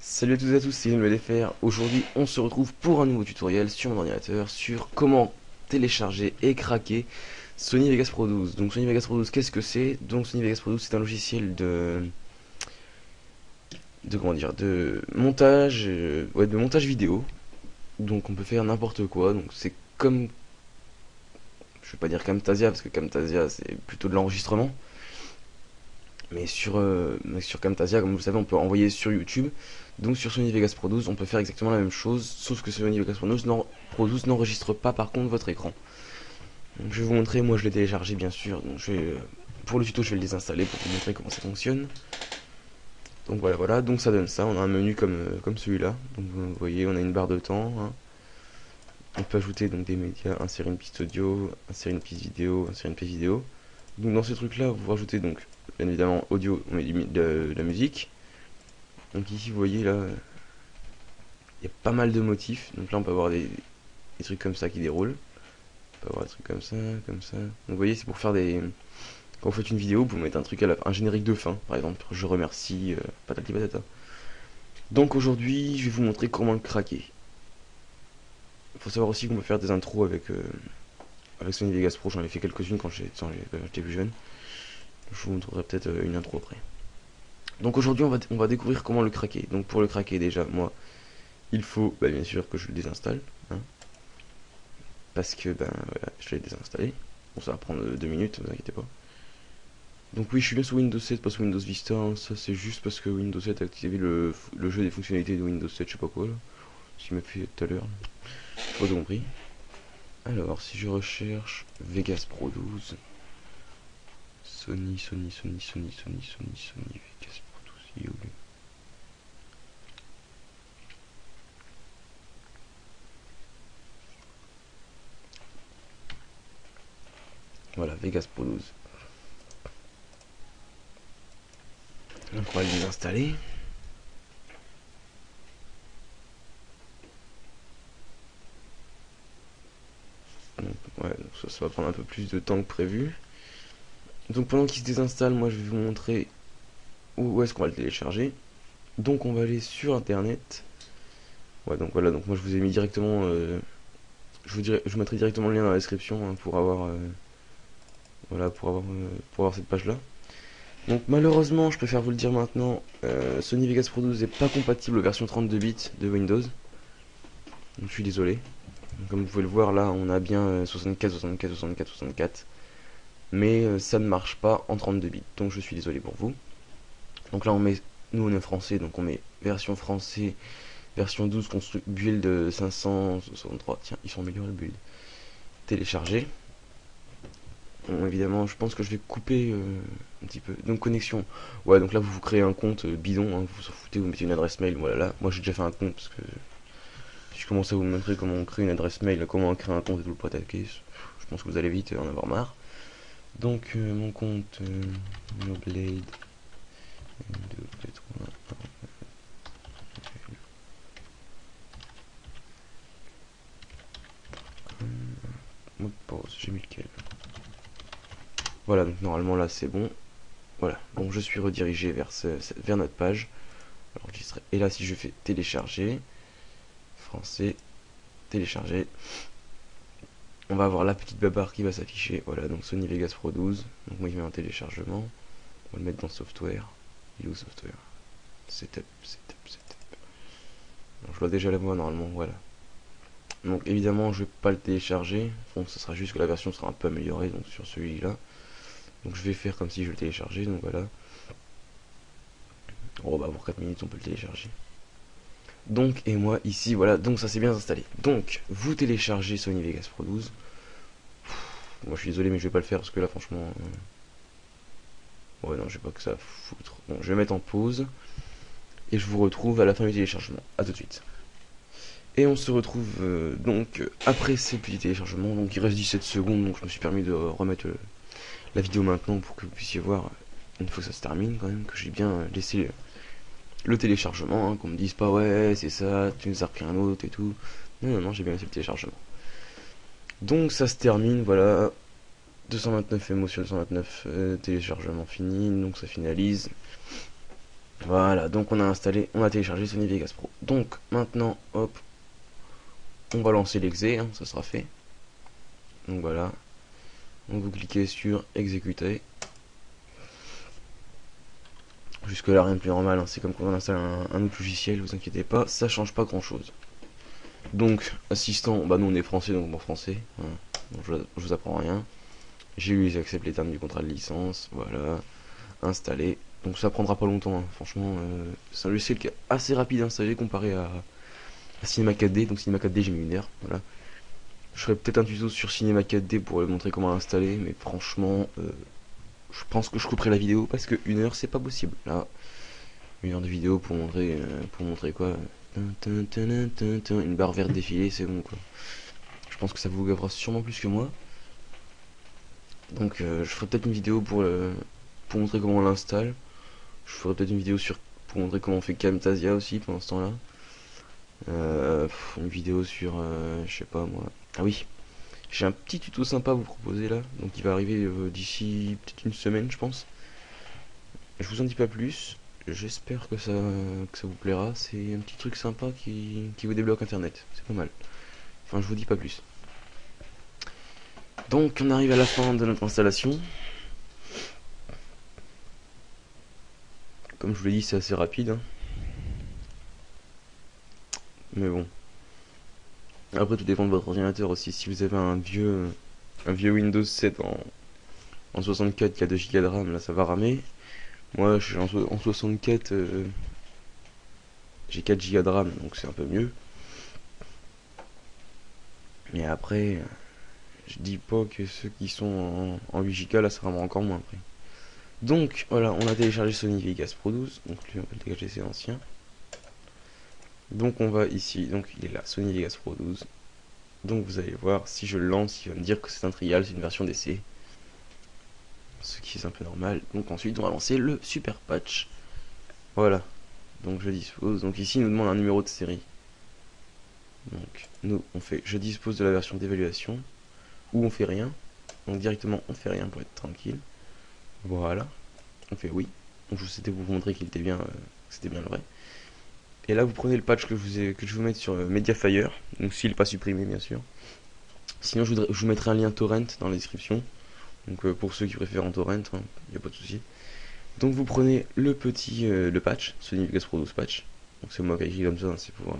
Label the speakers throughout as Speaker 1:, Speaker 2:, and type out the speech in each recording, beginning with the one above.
Speaker 1: Salut à toutes et à tous, c'est LFR. Aujourd'hui, on se retrouve pour un nouveau tutoriel sur mon ordinateur sur comment télécharger et craquer Sony Vegas Pro 12. Donc Sony Vegas Pro 12, qu'est-ce que c'est? Donc Sony Vegas Pro 12, c'est un logiciel de comment dire, de montage vidéo. Donc on peut faire n'importe quoi. Donc c'est comme, je vais pas dire Camtasia parce que Camtasia c'est plutôt de l'enregistrement. Mais sur Camtasia, comme vous le savez, on peut envoyer sur YouTube. Donc sur Sony Vegas Pro 12, on peut faire exactement la même chose, sauf que Sony Vegas Pro 12 n'enregistre pas par contre votre écran. Donc je vais vous montrer, moi je l'ai téléchargé bien sûr. Donc pour le tuto, je vais le désinstaller pour vous montrer comment ça fonctionne. Donc voilà, donc ça donne ça. On a un menu comme celui-là. Donc vous voyez, on a une barre de temps, hein. On peut ajouter donc des médias, insérer une piste audio, insérer une piste vidéo, insérer une piste vidéo. Donc dans ce truc là, vous rajoutez donc bien évidemment audio, on met de la musique. Donc ici vous voyez là, il y a pas mal de motifs. Donc là on peut avoir des trucs comme ça qui déroulent. On peut avoir des trucs comme ça, comme ça. Donc vous voyez, c'est pour faire des... Quand vous faites une vidéo, vous mettez un truc à la fin, un générique de fin, par exemple. Je remercie, patati patata. Donc aujourd'hui, je vais vous montrer comment le craquer. Il faut savoir aussi qu'on peut faire des intros avec Sony Vegas Pro. J'en ai fait quelques-unes quand j'étais plus jeune. Je vous montrerai peut-être une intro après. Donc aujourd'hui, on va découvrir comment le craquer. Donc pour le craquer, déjà, moi, il faut bien sûr que je le désinstalle, hein, parce que voilà, je l'ai désinstallé. Bon, ça va prendre 2 minutes, ne vous inquiétez pas. Donc oui, je suis bien sous Windows 7, pas sous Windows Vista, hein. Ça c'est juste parce que Windows 7 a activé le jeu des fonctionnalités de Windows 7, je sais pas quoi là. Ce qu'il m'a fait tout à l'heure. Pas tout compris. Alors, si je recherche Vegas Pro 12, Sony Vegas Pro 12, il est où lui? Voilà, Vegas Pro 12. Donc on va le désinstaller. Donc, ouais, donc ça va prendre un peu plus de temps que prévu. Donc pendant qu'il se désinstalle, moi je vais vous montrer où est-ce qu'on va le télécharger. Donc on va aller sur internet. Ouais, donc voilà, donc moi je vous ai mis directement, je vous mettrai directement le lien dans la description, hein, pour avoir, voilà, pour avoir cette page là. Donc malheureusement, je préfère vous le dire maintenant, Sony Vegas Pro 12 n'est pas compatible aux versions 32 bits de Windows. Donc je suis désolé. Donc, comme vous pouvez le voir là, on a bien 64, 64, 64, 64. Mais ça ne marche pas en 32 bits. Donc je suis désolé pour vous. Donc là nous on est français, donc on met version français, version 12 construit build 563. Tiens, ils sont améliorés le build. Télécharger. Bon, évidemment, je pense que je vais couper un petit peu. Donc connexion. Ouais, donc là vous créez un compte bidon, hein, vous vous en foutez, vous mettez une adresse mail, voilà là. Moi j'ai déjà fait un compte parce que si je commence à vous montrer comment on crée une adresse mail, comment on crée un compte et tout le pataquès, je pense que vous allez vite en avoir marre. Donc mon compte Noblade mot de pause, j'ai mis lequel. Voilà, donc normalement là c'est bon. Voilà, bon je suis redirigé vers notre page. Et là si je fais télécharger, français, télécharger, on va avoir la petite babarre qui va s'afficher. Voilà, donc Sony Vegas Pro 12. Donc moi je mets un téléchargement. On va le mettre dans software. Il est où software? Setup. Bon, je vois déjà la voix normalement, voilà. Donc évidemment je vais pas le télécharger. Bon, ce sera juste que la version sera un peu améliorée donc sur celui-là. Donc je vais faire comme si je le téléchargeais, donc voilà. Oh bah pour 4 minutes on peut le télécharger. Donc et moi ici voilà, donc ça s'est bien installé. Donc vous téléchargez Sony Vegas Pro 12. Moi je suis désolé mais je vais pas le faire parce que là franchement... Ouais non j'ai pas que ça à foutre. Bon je vais mettre en pause. Et je vous retrouve à la fin du téléchargement. A tout de suite. Et on se retrouve donc après ces petits téléchargements. Donc il reste 17 secondes donc je me suis permis de remettre la vidéo maintenant pour que vous puissiez voir une fois que ça se termine quand même, que j'ai bien laissé le téléchargement, hein, qu'on me dise pas ouais c'est ça, tu nous as repris un autre et tout. Non, j'ai bien laissé le téléchargement. Donc ça se termine, voilà. 229 MO sur 229, téléchargement fini, donc ça finalise. Voilà, donc on a installé, on a téléchargé Sony Vegas Pro. Donc maintenant, hop, on va lancer l'exé, hein, ça sera fait. Donc voilà, donc vous cliquez sur exécuter. Jusque là rien de plus normal, hein. C'est comme quand on installe un autre logiciel, vous inquiétez pas, ça change pas grand chose. Donc assistant, bah nous on est français donc bon français, hein. Donc, je vous apprends rien. J'ai eu, j'accepte les termes du contrat de licence, voilà, installé. Donc ça prendra pas longtemps, hein. Franchement, c'est un logiciel qui est assez rapide à installer comparé à Cinema 4D. Donc Cinema 4D j'ai mis 1 heure, voilà. Je ferai peut-être un tuto sur Cinema 4D pour montrer comment l'installer, mais franchement, je pense que je couperai la vidéo parce que 1 heure c'est pas possible. Là, 1 heure de vidéo pour montrer quoi? Une barre verte défilée, c'est bon quoi. Je pense que ça vous gavera sûrement plus que moi. Donc je ferai peut-être une vidéo pour montrer comment on l'installe. Je ferai peut-être une vidéo pour montrer comment on fait Camtasia aussi pendant ce temps-là. Une vidéo sur, je sais pas moi. Ah oui, j'ai un petit tuto sympa à vous proposer là. Donc il va arriver d'ici peut-être une semaine je pense. Je vous en dis pas plus. J'espère que ça vous plaira. C'est un petit truc sympa qui vous débloque internet. C'est pas mal. Enfin je vous dis pas plus. Donc on arrive à la fin de notre installation. Comme je vous l'ai dit c'est assez rapide, hein. Mais bon. Après tout dépend de votre ordinateur aussi. Si vous avez un vieux Windows 7 en 64 qui a 2 Go de RAM, là ça va ramer. Moi je suis en 64, j'ai 4 Go de RAM donc c'est un peu mieux. Mais après, je dis pas que ceux qui sont en 8 Go là ça ramera encore moins après. Donc voilà, on a téléchargé Sony Vegas Pro 12. Donc lui on va le dégager, c'est ancien. Donc on va ici, donc il est là, Sony Vegas Pro 12. Donc vous allez voir, si je le lance, il va me dire que c'est un trial, c'est une version d'essai. Ce qui est un peu normal. Donc ensuite on va lancer le super patch. Voilà. Donc je dispose. Donc ici il nous demande un numéro de série. Donc nous on fait je dispose de la version d'évaluation. Ou on fait rien. Donc directement on fait rien pour être tranquille. Voilà. On fait oui. Donc je souhaitais vous montrer qu'il était bien, que c'était bien le vrai. Et là vous prenez le patch que je vous mets sur Mediafire. Donc s'il n'est pas supprimé bien sûr. Sinon je vous mettrai un lien torrent dans la description. Donc pour ceux qui préfèrent en torrent, il n'y a pas de souci. Donc vous prenez le petit le patch, Sony Vegas Pro 12 patch. Donc c'est moi qui ai écrit comme ça, hein, c'est pour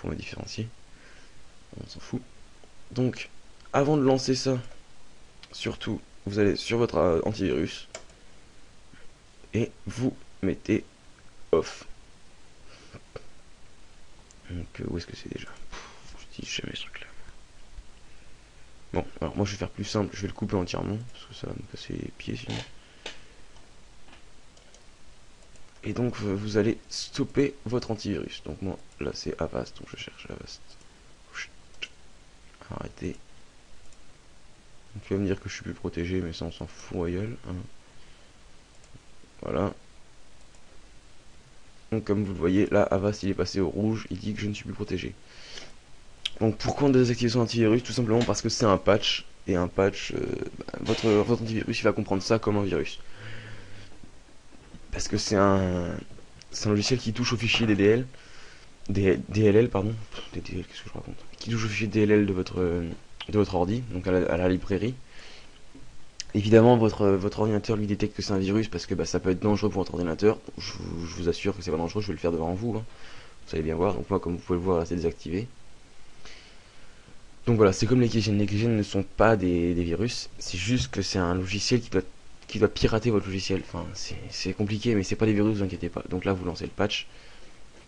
Speaker 1: me différencier. On s'en fout. Donc avant de lancer ça, surtout vous allez sur votre antivirus et vous mettez off. Donc où est-ce que c'est déjà? Je dis jamais ce truc là. Bon, alors moi je vais faire plus simple, je vais le couper entièrement, parce que ça va me casser les pieds sinon. Et donc vous allez stopper votre antivirus. Donc moi là c'est Avast, donc je cherche Avast. Arrêtez. Donc tu vas me dire que je suis plus protégé, mais ça on s'en fout royal. Hein. Voilà. Donc comme vous le voyez, là Avast il est passé au rouge, il dit que je ne suis plus protégé. Donc pourquoi on désactive son antivirus? Tout simplement parce que c'est un patch. Et un patch, votre antivirus il va comprendre ça comme un virus. Parce que c'est un logiciel qui touche au fichier DDL. DLL, pardon. DDL, qu'est-ce que je raconte? Qui touche au fichier DLL de votre ordi, donc à la librairie. Évidemment, votre ordinateur lui détecte que c'est un virus parce que ça peut être dangereux pour votre ordinateur. Je vous assure que c'est pas dangereux, je vais le faire devant vous. Hein. Vous allez bien voir. Donc moi, comme vous pouvez le voir, là c'est désactivé. Donc voilà, c'est comme les keygen. Les keygen ne sont pas des virus. C'est juste que c'est un logiciel qui doit pirater votre logiciel. Enfin, c'est compliqué, mais c'est pas des virus, vous inquiétez pas. Donc là, vous lancez le patch.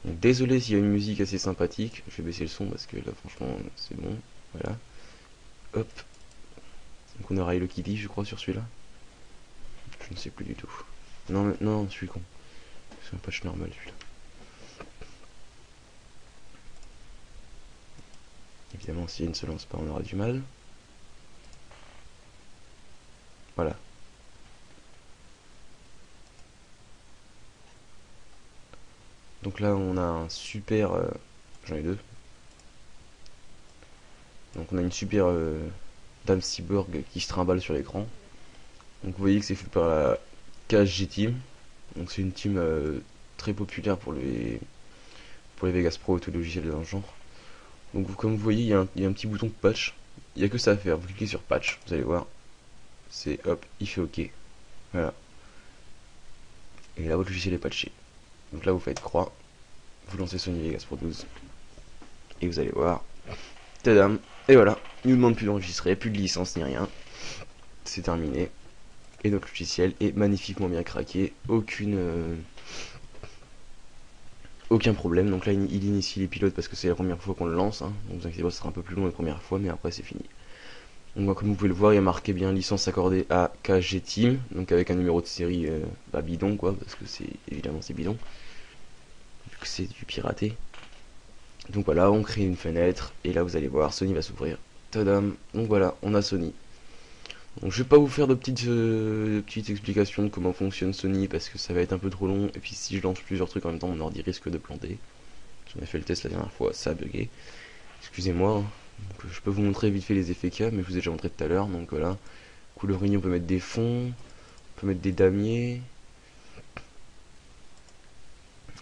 Speaker 1: Donc, désolé s'il y a une musique assez sympathique. Je vais baisser le son parce que là, franchement, c'est bon. Voilà. Hop. Donc on aura Hello Kitty, je crois, sur celui-là. Je ne sais plus du tout. Non, non, je suis con. C'est un patch normal, celui-là. Évidemment, si il ne se lance pas, on aura du mal. Voilà. Donc là, on a un super... J'en ai deux. Donc on a une super Dame Cyborg qui se trimballe sur l'écran. Donc vous voyez que c'est fait par la KSG Team. Donc c'est une team très populaire pour les Vegas Pro et tous les logiciels de ce genre. Donc comme vous voyez, il y a un petit bouton patch. Il n'y a que ça à faire. Vous cliquez sur patch, vous allez voir. C'est hop, il fait OK. Voilà. Et là, votre logiciel est patché. Donc là, vous faites croix. Vous lancez Sony Vegas Pro 12. Et vous allez voir. Tadam. Et voilà. Il ne nous demande plus d'enregistrer, plus de licence ni rien. C'est terminé. Et notre logiciel est magnifiquement bien craqué. Aucun problème. Donc là, il initie les pilotes parce que c'est la première fois qu'on le lance. Hein. Donc vous inquiétez pas, ce sera un peu plus long la première fois, mais après c'est fini. Donc comme vous pouvez le voir, il y a marqué bien licence accordée à KG Team. Donc avec un numéro de série bidon, quoi, parce que c'est évidemment c'est bidon. Vu que c'est du piraté. Donc voilà, on crée une fenêtre. Et là, vous allez voir, Sony va s'ouvrir. Tadam. Donc voilà, on a Sony. Donc je vais pas vous faire de petites explications de comment fonctionne Sony parce que ça va être un peu trop long. Et puis si je lance plusieurs trucs en même temps, mon ordi risque de planter. J'en ai fait le test la dernière fois, ça a bugué. Excusez-moi. Hein. Donc, je peux vous montrer vite fait les effets qu'il y a, mais je vous ai déjà montré tout à l'heure. Donc voilà. Coloring, on peut mettre des fonds, on peut mettre des damiers.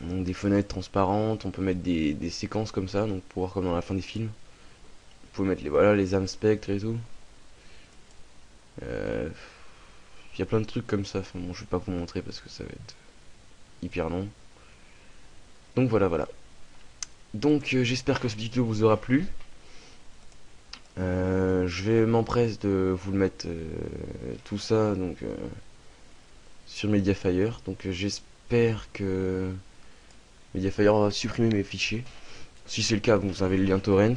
Speaker 1: Donc des fenêtres transparentes, on peut mettre des séquences comme ça, donc pour voir comme dans la fin des films. Vous pouvez mettre les âmes spectres et tout. Il y a plein de trucs comme ça, enfin, bon, je vais pas vous montrer parce que ça va être hyper long. Donc voilà. Donc j'espère que cette vidéo vous aura plu. Je vais m'empresse de vous le mettre tout ça donc sur Mediafire. Donc j'espère que Mediafire va supprimer mes fichiers. Si c'est le cas, vous avez le lien torrent.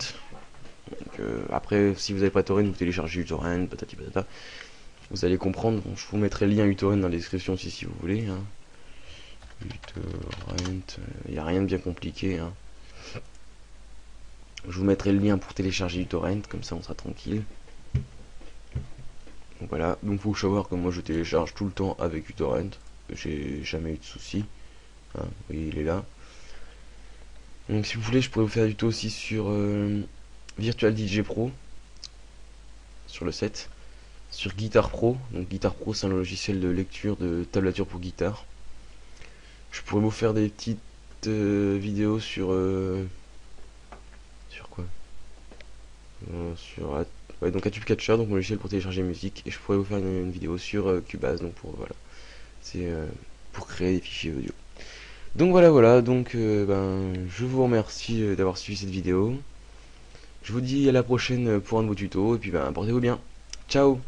Speaker 1: Donc, après, si vous n'avez pas torrent, vous téléchargez uTorrent, patati patata. Vous allez comprendre. Bon, je vous mettrai le lien uTorrent dans la description aussi si vous voulez. Hein. uTorrent, il n'y a rien de bien compliqué. Hein. Je vous mettrai le lien pour télécharger uTorrent, comme ça on sera tranquille. Donc voilà, donc faut savoir que moi je télécharge tout le temps avec uTorrent. J'ai jamais eu de soucis. Hein, vous voyez, il est là. Donc si vous voulez, je pourrais vous faire du tout aussi sur Virtual DJ Pro. Sur le 7. Sur Guitar Pro. Donc Guitar Pro c'est un logiciel de lecture de tablature pour guitare. Je pourrais vous faire des petites vidéos sur quoi ouais, donc Atube Catcher, donc mon logiciel pour télécharger musique, et je pourrais vous faire une vidéo sur Cubase, donc pour voilà, c'est pour créer des fichiers audio. Donc voilà, donc je vous remercie d'avoir suivi cette vidéo. Je vous dis à la prochaine pour un nouveau tuto, et puis portez-vous bien. Ciao.